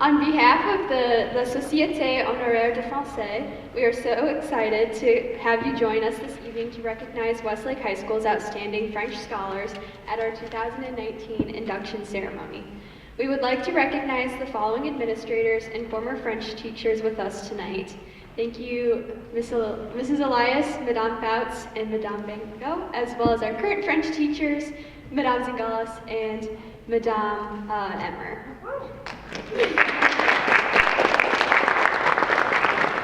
On behalf of the Société Honoraire de Français, we are so excited to have you join us this evening to recognize Westlake High School's outstanding French scholars at our 2019 induction ceremony. We would like to recognize the following administrators and former French teachers with us tonight. Thank you, Mrs. Elias, Madame Fouts, and Madame Bengo, as well as our current French teachers, Madame Zingalas and Madame Emmer.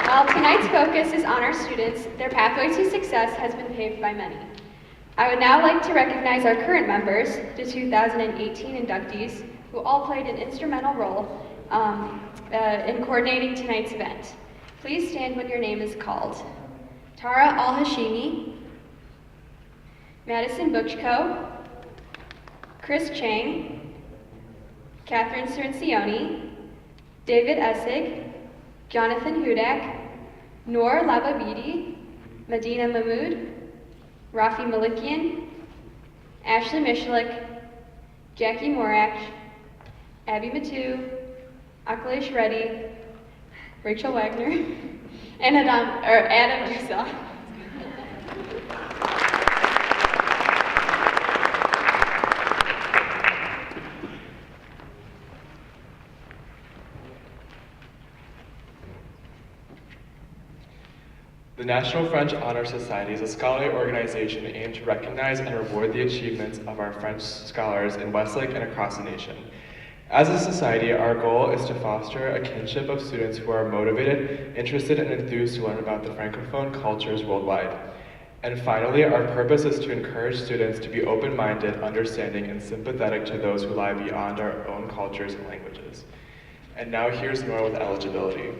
While tonight's focus is on our students, their pathway to success has been paved by many. I would now like to recognize our current members, the 2018 inductees, who all played an instrumental role in coordinating tonight's event. Please stand when your name is called. Tara Al-Hashimi, Madison Butchko, Chris Chang, Catherine Cerncioni, David Essig, Jonathan Hudak, Noor Lababidi, Medina Mahmood, Rafi Malikian, Ashley Mishalik, Jackie Morak, Abby Matu, Akhilesh Reddy, Rachel Wagner, and Adam Musa. The National French Honor Society is a scholarly organization aimed to recognize and reward the achievements of our French scholars in Westlake and across the nation. As a society, our goal is to foster a kinship of students who are motivated, interested, and enthused to learn about the Francophone cultures worldwide. And finally, our purpose is to encourage students to be open-minded, understanding, and sympathetic to those who lie beyond our own cultures and languages. And now here's Nora with eligibility.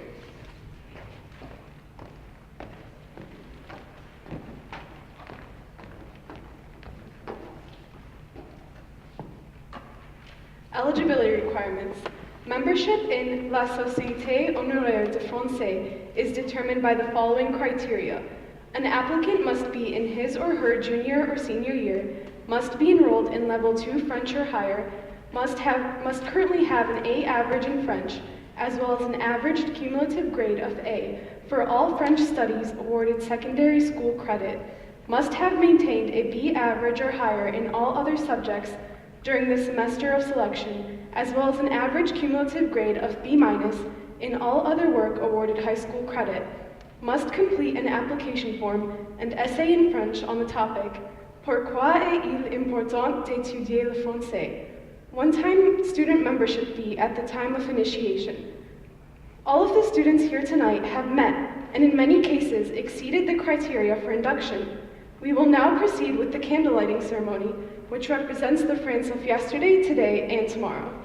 Eligibility requirements. Membership in La Société Honoraire de Français is determined by the following criteria. An applicant must be in his or her junior or senior year, must be enrolled in level 2 French or higher, must currently have an A average in French, as well as an averaged cumulative grade of A for all French studies awarded secondary school credit, must have maintained a B average or higher in all other subjects during the semester of selection, as well as an average cumulative grade of B- in all other work awarded high school credit, must complete an application form and essay in French on the topic, Pourquoi est-il important d'étudier le français? One-time student membership fee at the time of initiation. All of the students here tonight have met, and in many cases exceeded the criteria for induction. We will now proceed with the candle lighting ceremony, which represents the France of yesterday, today, and tomorrow.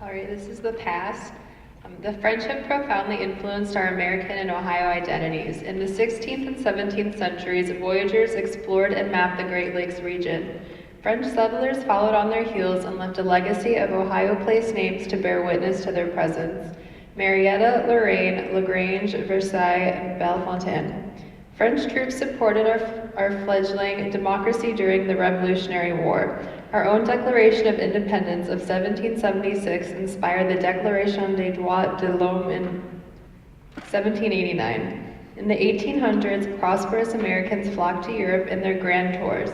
All right, this is the past. The French have profoundly influenced our American and Ohio identities. In the 16th and 17th centuries, voyagers explored and mapped the Great Lakes region. French settlers followed on their heels and left a legacy of Ohio place names to bear witness to their presence: Marietta, Lorraine, LaGrange, Versailles, and Bellefontaine. French troops supported our fledgling democracy during the Revolutionary War. Our own Declaration of Independence of 1776 inspired the Déclaration des droits de l'homme in 1789. In the 1800s, prosperous Americans flocked to Europe in their grand tours.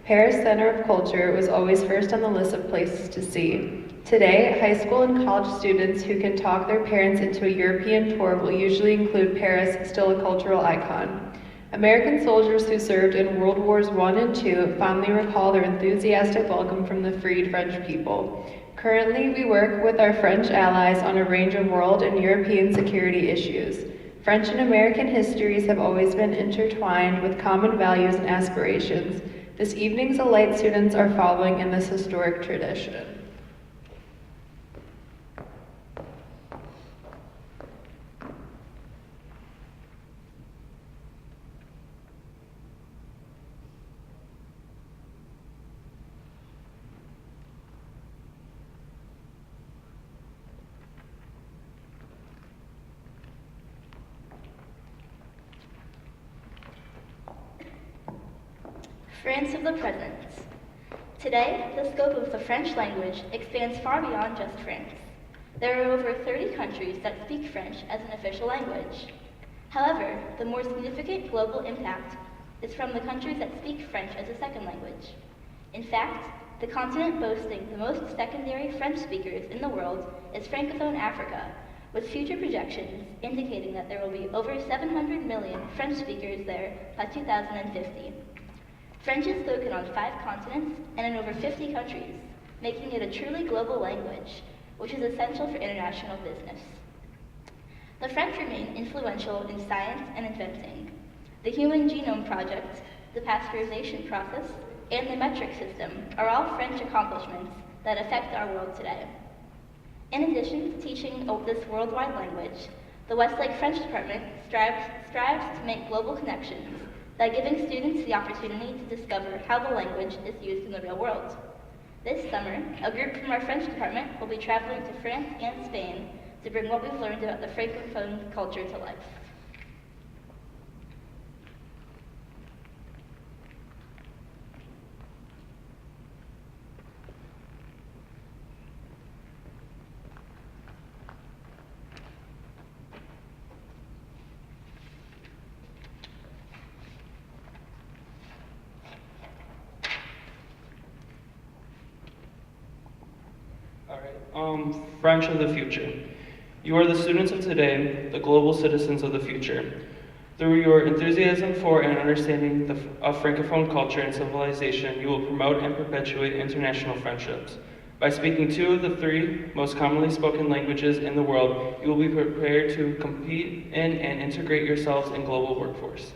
Paris, center of culture, was always first on the list of places to see. Today, high school and college students who can talk their parents into a European tour will usually include Paris, still a cultural icon. American soldiers who served in World Wars I and II fondly recall their enthusiastic welcome from the freed French people. Currently, we work with our French allies on a range of world and European security issues. French and American histories have always been intertwined with common values and aspirations. This evening's elite students are following in this historic tradition. France of the present. Today, the scope of the French language expands far beyond just France. There are over 30 countries that speak French as an official language. However, the more significant global impact is from the countries that speak French as a second language. In fact, the continent boasting the most secondary French speakers in the world is Francophone Africa, with future projections indicating that there will be over 700 million French speakers there by 2050. French is spoken on 5 continents and in over 50 countries, making it a truly global language, which is essential for international business. The French remain influential in science and inventing. The Human Genome Project, the pasteurization process, and the metric system are all French accomplishments that affect our world today. In addition to teaching this worldwide language, the Westlake French Department strives to make global connections by giving students the opportunity to discover how the language is used in the real world. This summer, a group from our French department will be traveling to France and Spain to bring what we've learned about the Francophone culture to life. French of the future. You are the students of today, the global citizens of the future. Through your enthusiasm for and understanding of Francophone culture and civilization, you will promote and perpetuate international friendships. By speaking 2 of the 3 most commonly spoken languages in the world, you will be prepared to compete in and integrate yourselves in global workforce.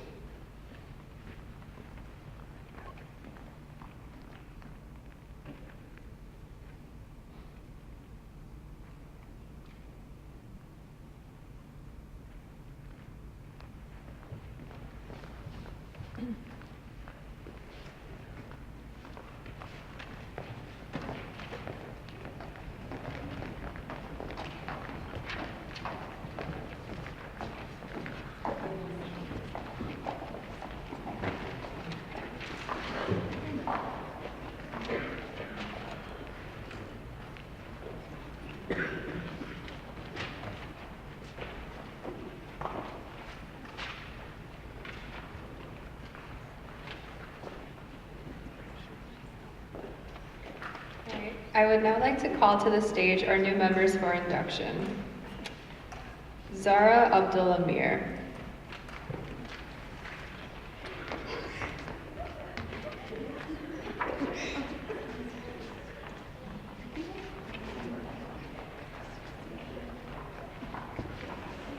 I would now like to call to the stage our new members for induction. Zara Abdulamir.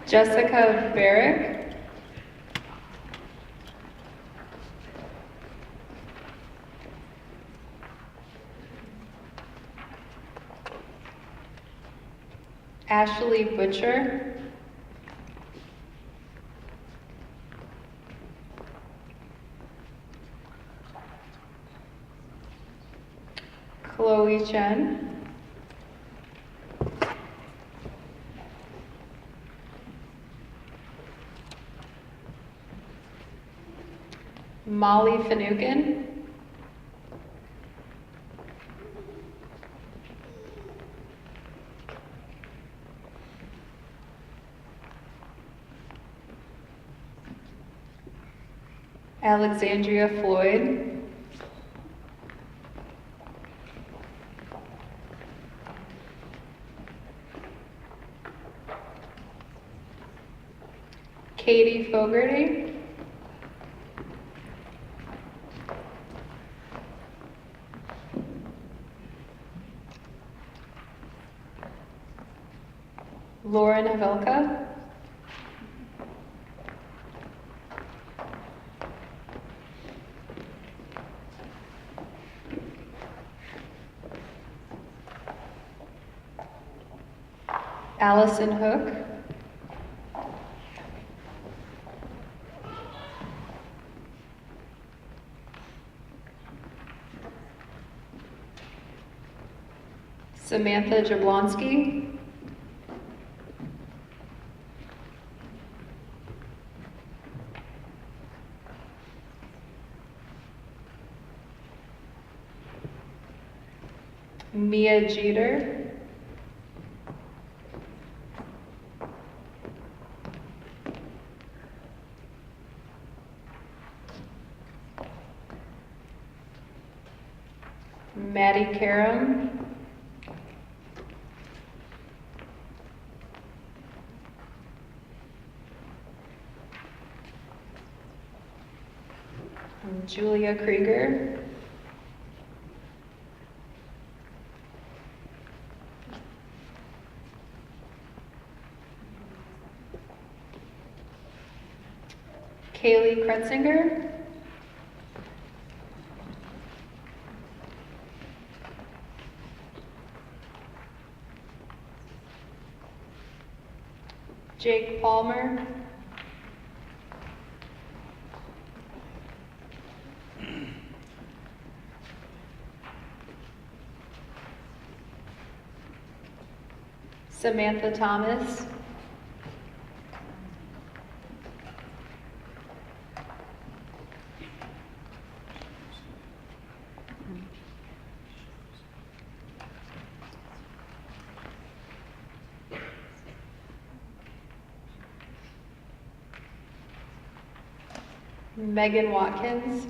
Jessica Barrick. Ashley Butcher. Chloe Chen. Molly Finucane. Alexandria Floyd. Katie Fogarty. Lauren Havelka. Allison Hook. Samantha Jablonski. Mia Jeter. Maddie Karam. Julia Krieger. Kaylee Kretzinger. Jake Palmer. Samantha Thomas. Megan Watkins.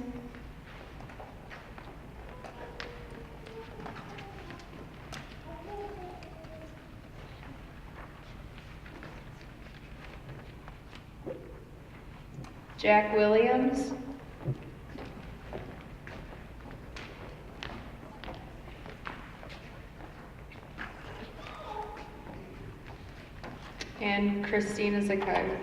Jack Williams. And Christina Zakai.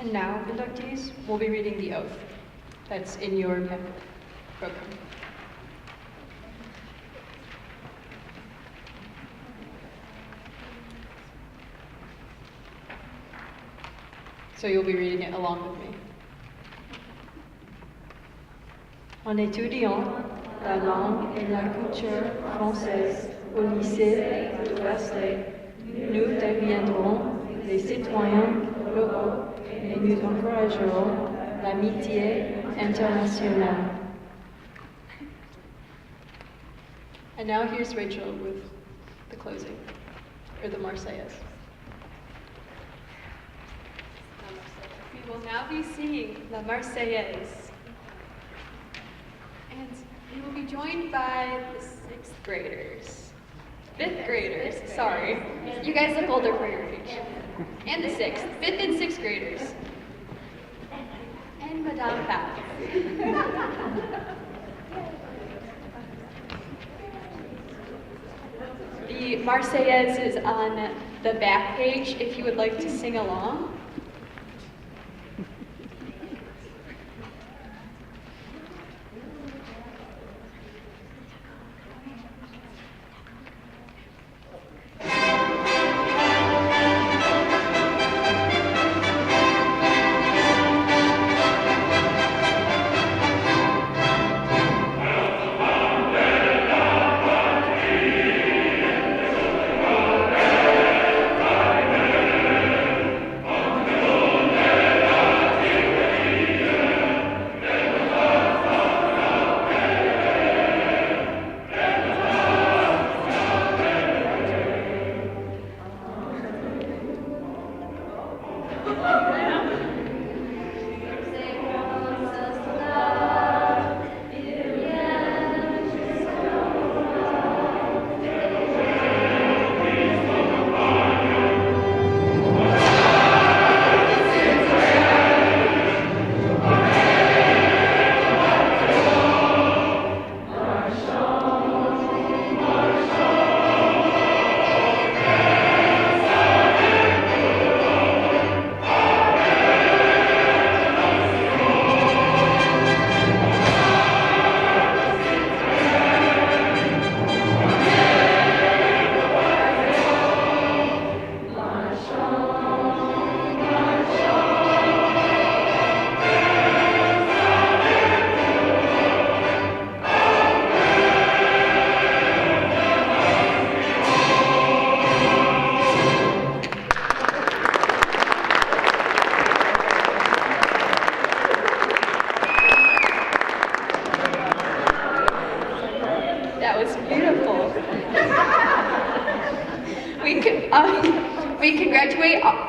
And now, inductees, we'll be reading the oath that's in your program. So you'll be reading it along with me. En étudiant la langue et la culture française au lycée de Wesley, nous deviendrons des citoyens locaux et nous encouragerons l'amitié internationale. And now here's Rachel with the closing, or the Marseillaise. We will now be singing La Marseillaise. And we will be joined by the fifth graders, sorry. You guys look older for your age. And the fifth and sixth graders. And Madame Pat. The Marseillaise is on the back page if you would like to sing along.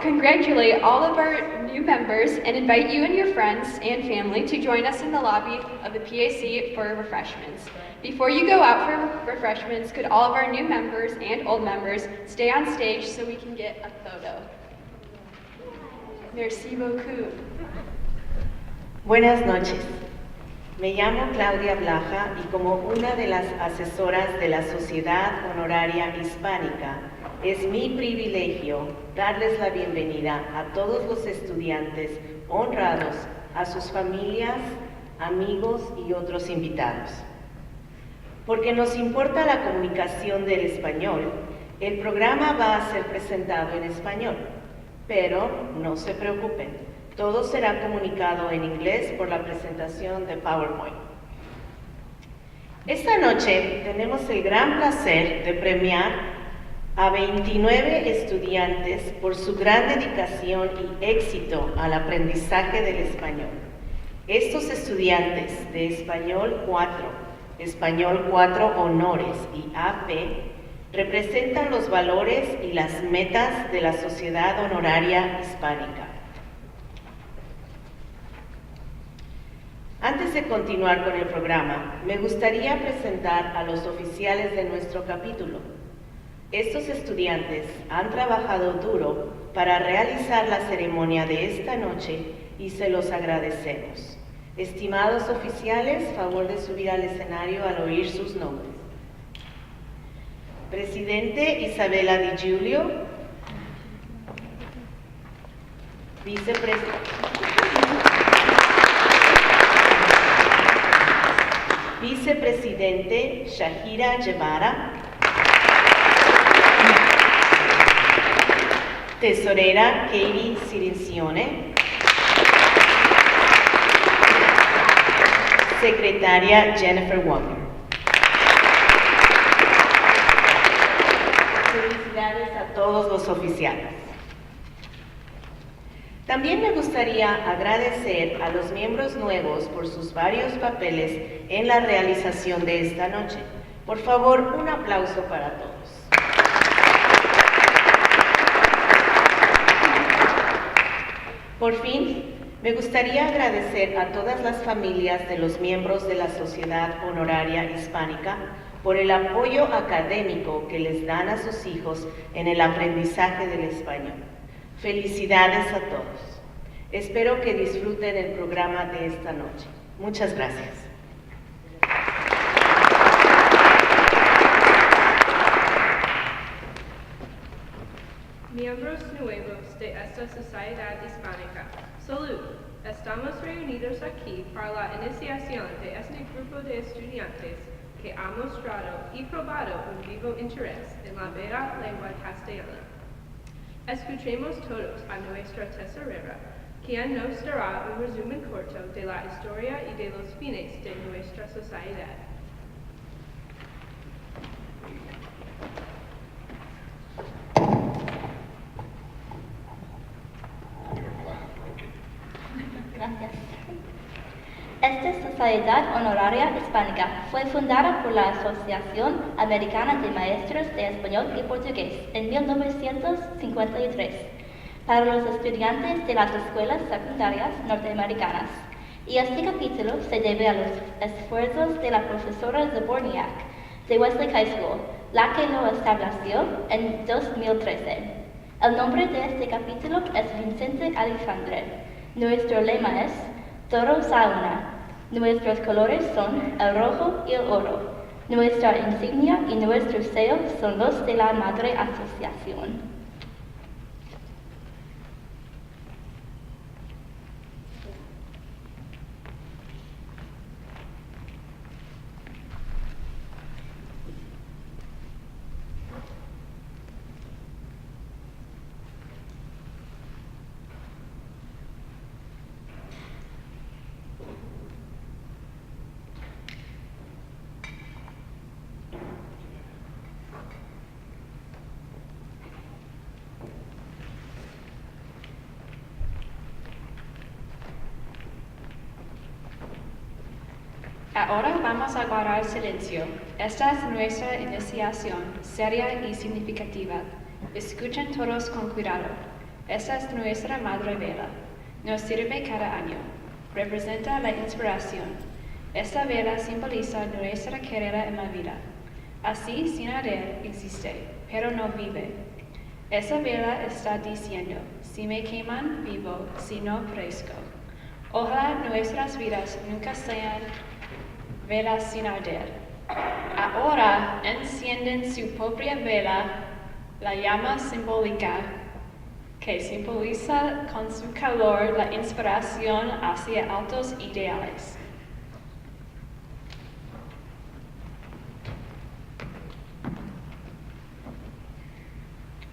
congratulate all of our new members and invite you and your friends and family to join us in the lobby of the PAC for refreshments. Before you go out for refreshments, could all of our new members and old members stay on stage so we can get a photo? Merci beaucoup. Buenas noches. Me llamo Claudia Blaja y como una de las asesoras de la Sociedad Honoraria Hispánica, es mi privilegio darles la bienvenida a todos los estudiantes honrados, a sus familias, amigos y otros invitados. Porque nos importa la comunicación del español, el programa va a ser presentado en español, pero no se preocupen, todo será comunicado en inglés por la presentación de PowerPoint. Esta noche tenemos el gran placer de premiar a 29 estudiantes por su gran dedicación y éxito al aprendizaje del español. Estos estudiantes de Español 4 Honores y AP representan los valores y las metas de la Sociedad Honoraria Hispánica. Antes de continuar con el programa, me gustaría presentar a los oficiales de nuestro capítulo. Estos estudiantes han trabajado duro para realizar la ceremonia de esta noche y se los agradecemos. Estimados oficiales, favor de subir al escenario al oír sus nombres. Presidente Isabela Di Giulio, Vicepresidente Shahira Guevara, Tesorera Katie Cirincione, Secretaria Jennifer Walker. Felicidades a todos los oficiales. También me gustaría agradecer a los miembros nuevos por sus varios papeles en la realización de esta noche. Por favor, un aplauso para todos. Por fin, me gustaría agradecer a todas las familias de los miembros de la Sociedad Honoraria Hispánica por el apoyo académico que les dan a sus hijos en el aprendizaje del español. Felicidades a todos. Espero que disfruten el programa de esta noche. Muchas gracias. Miembros nuevos de esta Sociedad Hispánica, salud. Estamos reunidos aquí para la iniciación de este grupo de estudiantes que ha mostrado y probado un vivo interés en la bella lengua castellana. Escuchemos todos a nuestra tesorera, quien nos dará un resumen corto de la historia y de los fines de nuestra sociedad. Gracias. Esta Sociedad Honoraria Hispánica fue fundada por la Asociación Americana de Maestros de Español y Portugués en 1953 para los estudiantes de las escuelas secundarias norteamericanas. Y este capítulo se debe a los esfuerzos de la profesora Zaborniak de Wesley High School, la que lo estableció en 2013. El nombre de este capítulo es Vicente Alexandre. Nuestro lema es Todos a una. Nuestros colores son el rojo y el oro. Nuestra insignia y nuestro sello son los de la Madre Asociación. Ahora vamos a guardar silencio. Esta es nuestra iniciación, seria y significativa. Escuchen todos con cuidado. Esta es nuestra madre vela. Nos sirve cada año. Representa la inspiración. Esta vela simboliza nuestra carrera en la vida. Así, sin arder, existe, pero no vive. Esa vela está diciendo, si me queman, vivo, si no, perezco. Ojalá nuestras vidas nunca sean velas sin arder. Ahora encienden su propia vela, la llama simbólica, que simboliza con su calor la inspiración hacia altos ideales.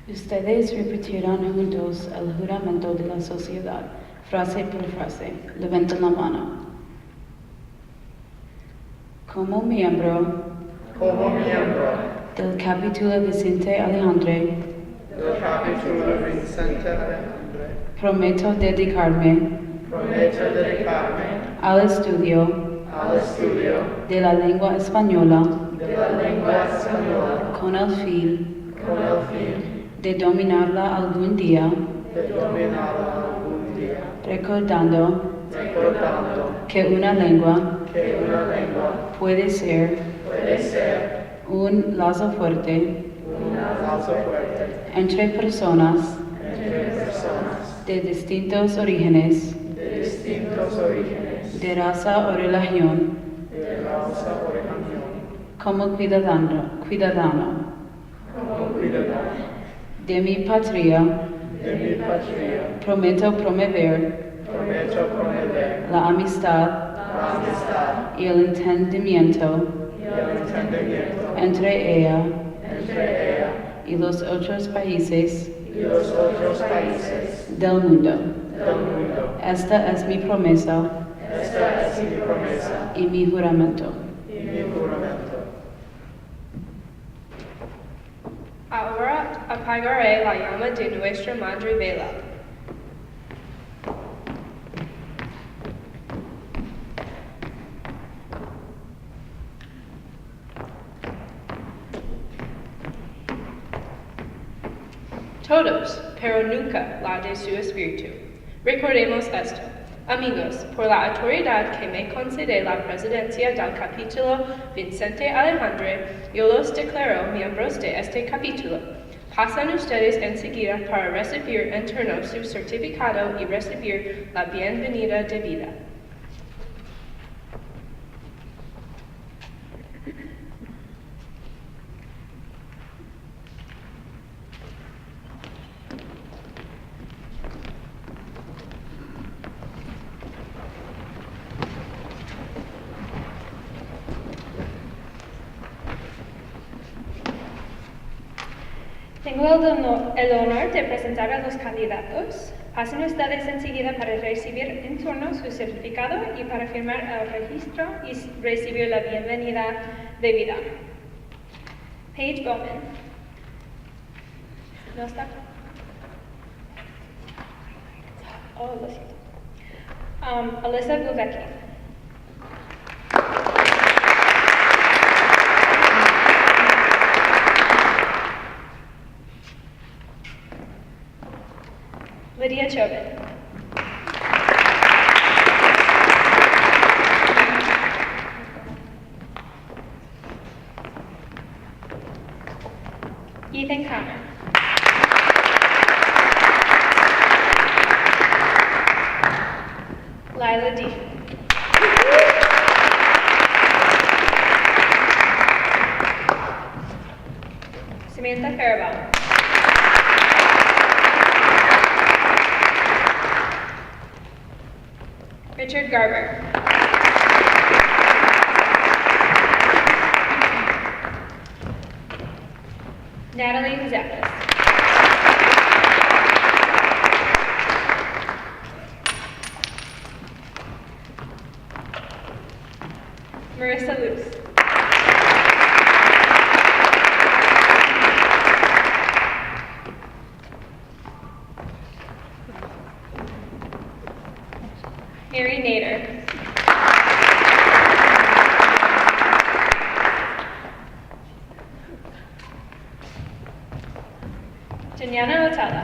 Ustedes repetirán juntos el juramento de la sociedad, frase por frase. Levanten la mano. Como miembro del capítulo Vicente Alejandre, prometo dedicarme al estudio de la lengua española con el fin de dominarla algún día, recordando que una lengua puede ser un lazo fuerte entre personas de distintos orígenes, de raza o religión, como ciudadano de mi patria, prometo promover la amistad y el entendimiento entre ella y los otros países del mundo. Esta es mi promesa y mi juramento. Ahora apagaré la llama de nuestra madre vela. Todos, pero nunca la de su espíritu. Recordemos esto. Amigos, por la autoridad que me concede la presidencia del capítulo Vicente Alejandre, yo los declaro miembros de este capítulo. Pasan ustedes enseguida para recibir en turno su certificado y recibir la bienvenida debida. Tengo el honor de presentar a los candidatos. Pasen ustedes enseguida para recibir en turno su certificado y para firmar el registro y recibir la bienvenida debida. Paige Bowman. ¿No está? Oh, lo siento. Alyssa Buvecki. Lydia Chauvin. Ethan Connor. Lila D. Samantha Faribault. Richard Garber. Natalie Zappis. Marissa Luce. Mary Nader. Janiana Otella.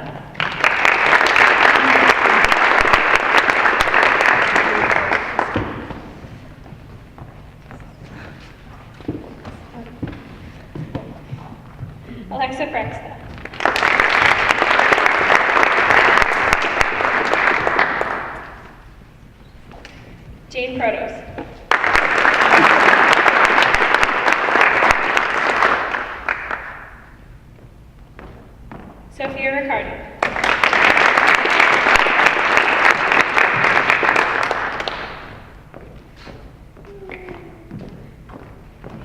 Jane Protos. Sophia Riccardi.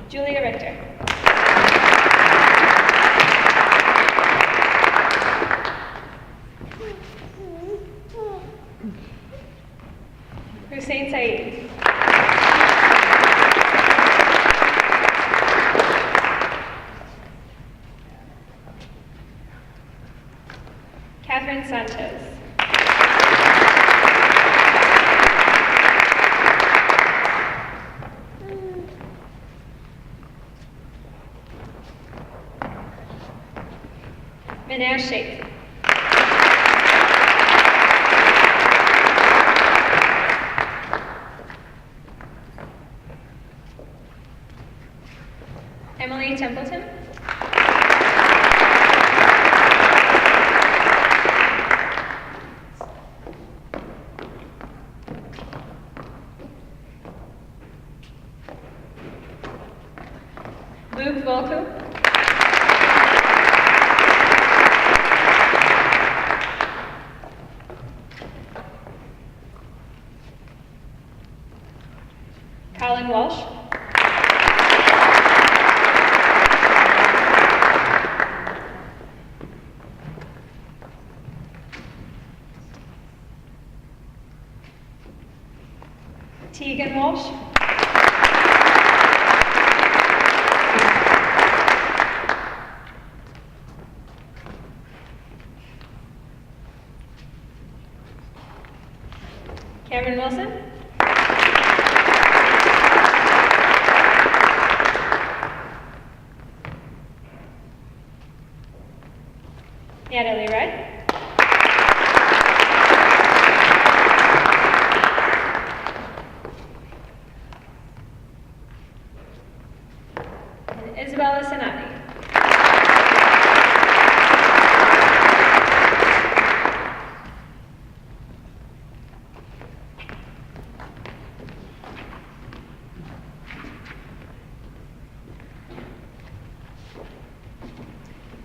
Julia Richter. Hussein Saeed. Catherine Sanchez. Minaj Sheikh. Emily Templeton. Luke Volko. Colin Walsh. Tegan Walsh. Cameron Wilson. Natalie Rudd. And Isabella Sanati.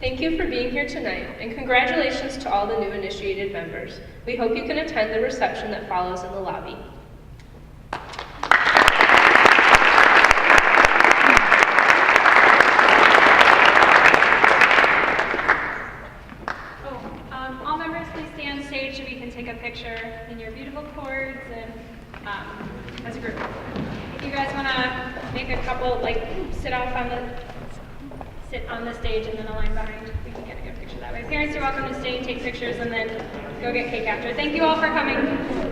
Thank you for being here tonight, and congratulations to all the new initiated members. We hope you can attend the reception that follows in the lobby. All members, please stay on stage so we can take a picture in your beautiful cords and as a group. If you guys want to make a couple, sit on the stage and then a line behind, we can get a good picture that way. Parents, you're welcome to stay and take pictures and then go get cake after. Thank you all for coming.